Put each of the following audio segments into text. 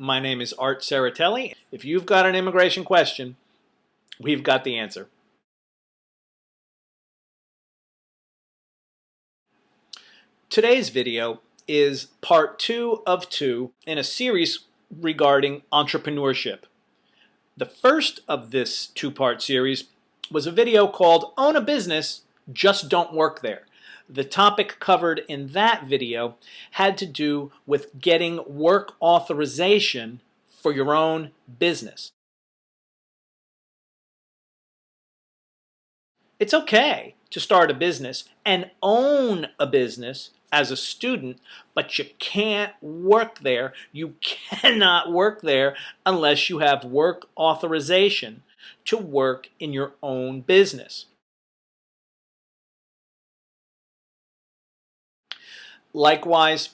My name is Art Serratelli. If you've got an immigration question, we've got the answer. Today's video is part 2 of 2 in a series regarding entrepreneurship. The first of this two-part series was a video called Own a Business, Just Don't Work There. The topic covered in that video had to do with getting work authorization for your own business. It's okay to start a business and own a business as a student, but you can't work there. You cannot work there unless you have work authorization to work in your own business. Likewise,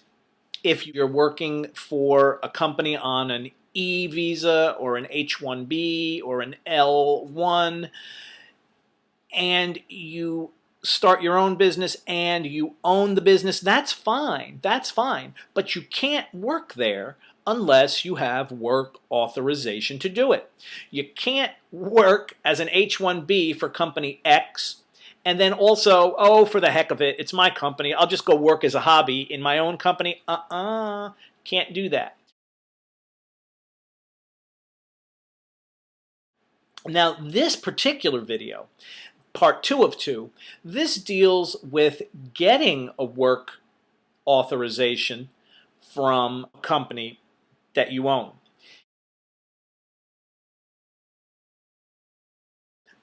if you're working for a company on an E visa or an H-1B or an L-1, and you start your own business and you own the business, that's fine. That's fine. But you can't work there unless you have work authorization to do it. You can't work as an H-1B for company X and then also, oh, for the heck of it, it's my company, I'll just go work as a hobby in my own company. Can't do that. Now, this particular video, part 2 of 2, this deals with getting a work authorization from a company that you own.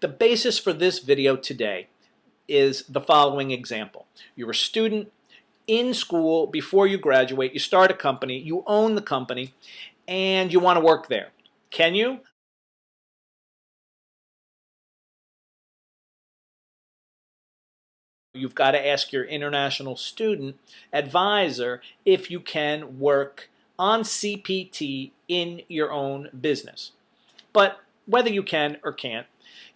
The basis for this video today is the following example. You're a student in school before you graduate, you start a company, you own the company, and you want to work there. Can you? You've got to ask your international student advisor if you can work on CPT in your own business. But whether you can or can't,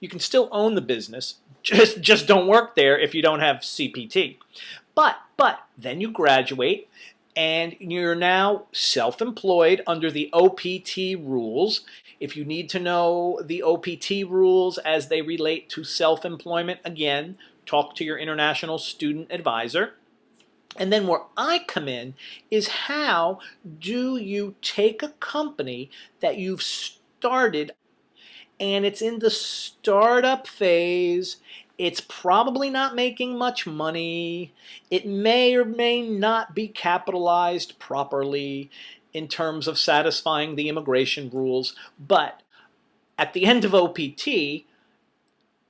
you can still own the business. Just don't work there if you don't have CPT. But then you graduate and you're now self-employed under the OPT rules. If you need to know the OPT rules as they relate to self-employment, again, talk to your international student advisor. And then where I come in is, how do you take a company that you've started and it's in the startup phase, it's probably not making much money, it may or may not be capitalized properly in terms of satisfying the immigration rules, but at the end of OPT,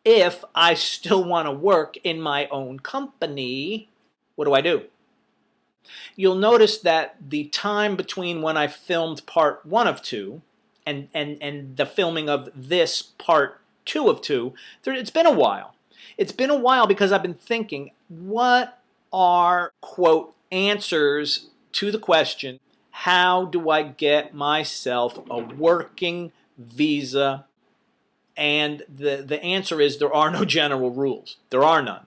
if I still want to work in my own company, what do? You'll notice that the time between when I filmed part 1 of 2 and the filming of this part 2 of 2, it's been a while. It's been a while because I've been thinking, what are, quote, answers to the question, how do I get myself a working visa? And the answer is, there are no general rules. There are none.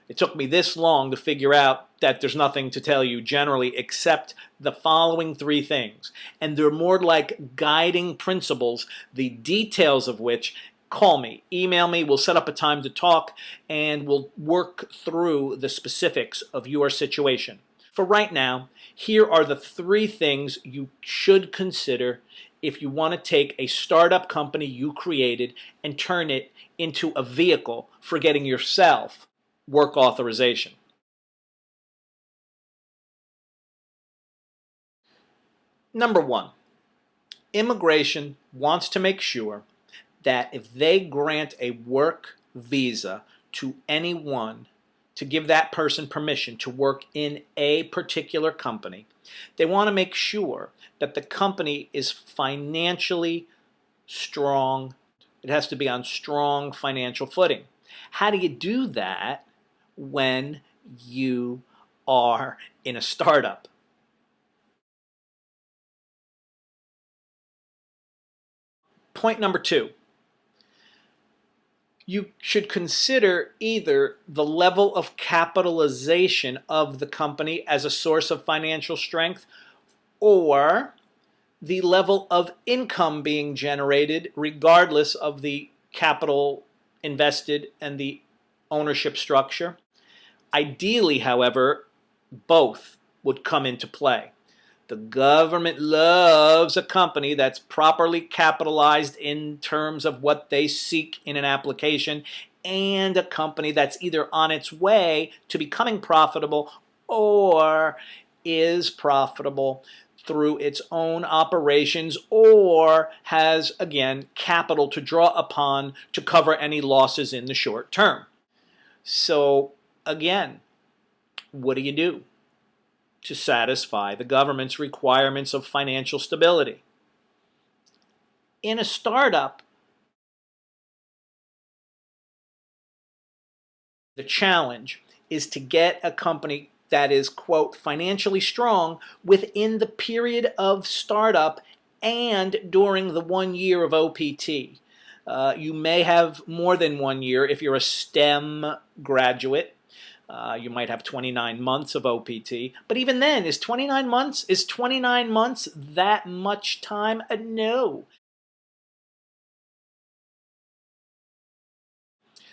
It took me this long to figure out that there's nothing to tell you generally except the following 3 things. And they're more like guiding principles, the details of which, call me, email me, we'll set up a time to talk, and we'll work through the specifics of your situation. For right now, here are the 3 things you should consider if you want to take a startup company you created and turn it into a vehicle for getting yourself work authorization. Number 1, immigration wants to make sure that if they grant a work visa to anyone, to give that person permission to work in a particular company, they want to make sure that the company is financially strong. It has to be on strong financial footing. How do you do that when you are in a startup? Point number 2. You should consider either the level of capitalization of the company as a source of financial strength, or the level of income being generated regardless of the capital invested and the ownership structure. Ideally, however, both would come into play. The government loves a company that's properly capitalized in terms of what they seek in an application, and a company that's either on its way to becoming profitable or is profitable through its own operations, or has, again, capital to draw upon to cover any losses in the short term. So, again, what do you do to satisfy the government's requirements of financial stability? In a startup, the challenge is to get a company that is, quote, financially strong within the period of startup and during the 1 year of OPT. You may have more than 1 year if you're a STEM graduate. You might have 29 months of OPT. But even then, is 29 months that much time? No.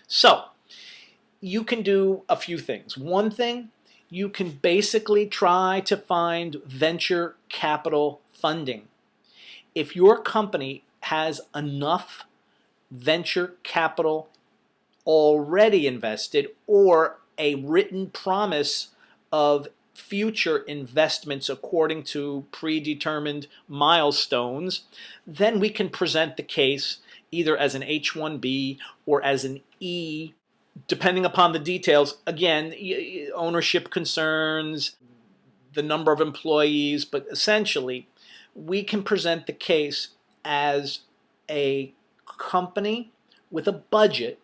So, you can do a few things. One thing, you can basically try to find venture capital funding. If your company has enough venture capital already invested, or a written promise of future investments according to predetermined milestones, then we can present the case either as an H-1B or as an E, depending upon the details. Again, ownership concerns, the number of employees, but essentially we can present the case as a company with a budget,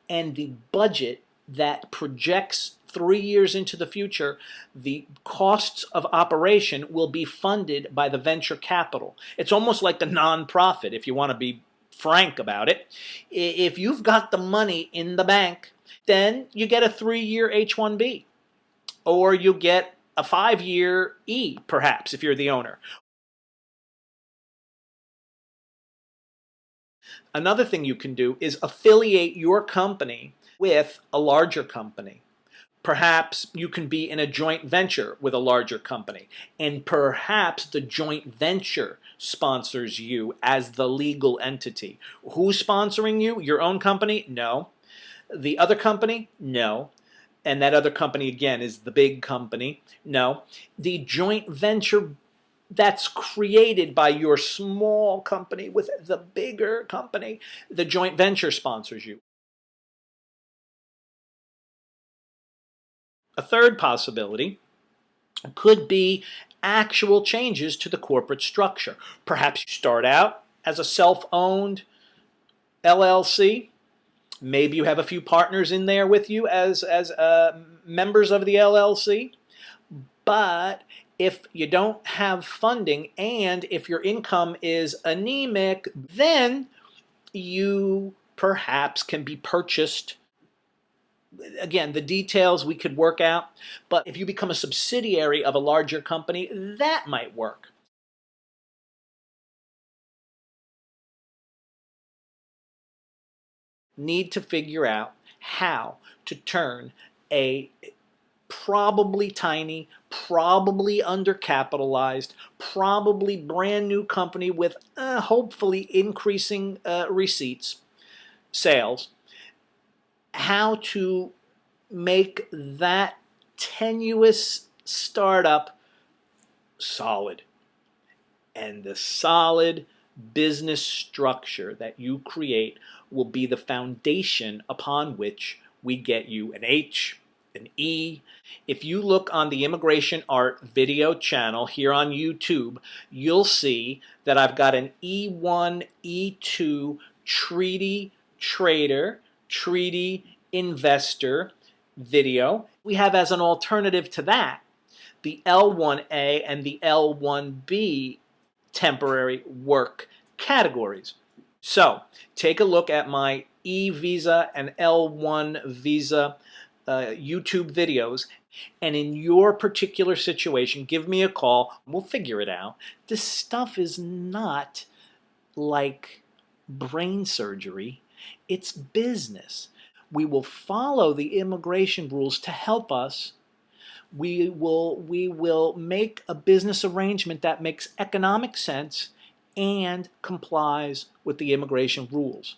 and the budget that projects 3 years into the future, the costs of operation will be funded by the venture capital. It's almost like a nonprofit, if you want to be frank about it. If you've got the money in the bank, then you get a 3-year H-1B, or you get a 5-year E, perhaps, if you're the owner. Another thing you can do is affiliate your company with a larger company. Perhaps you can be in a joint venture with a larger company, and perhaps the joint venture sponsors you as the legal entity. Who's sponsoring you? Your own company? No. The other company? No. And that other company, again, is the big company? No. The joint venture that's created by your small company with the bigger company, the joint venture sponsors you. A third possibility could be actual changes to the corporate structure. Perhaps you start out as a self-owned LLC. Maybe you have a few partners in there with you as members of the LLC. But if you don't have funding, and if your income is anemic, then you perhaps can be purchased. Again, the details we could work out, but if you become a subsidiary of a larger company, that might work. Need to figure out how to turn a probably tiny, probably undercapitalized, probably brand new company with hopefully increasing receipts, sales, how to make that tenuous startup solid. And the solid business structure that you create will be the foundation upon which we get you an H, an E. If you look on the Immigration Art video channel here on YouTube, you'll see that I've got an E1, E2 treaty trader, treaty investor video. We have, as an alternative to that, the L1A and the L1B temporary work categories. So take a look at my E visa and L1 visa YouTube videos And in your particular situation, give me a call. We'll figure it out. This stuff is not like brain surgery. It's business. We will follow the immigration rules to help us. We will make a business arrangement that makes economic sense and complies with the immigration rules.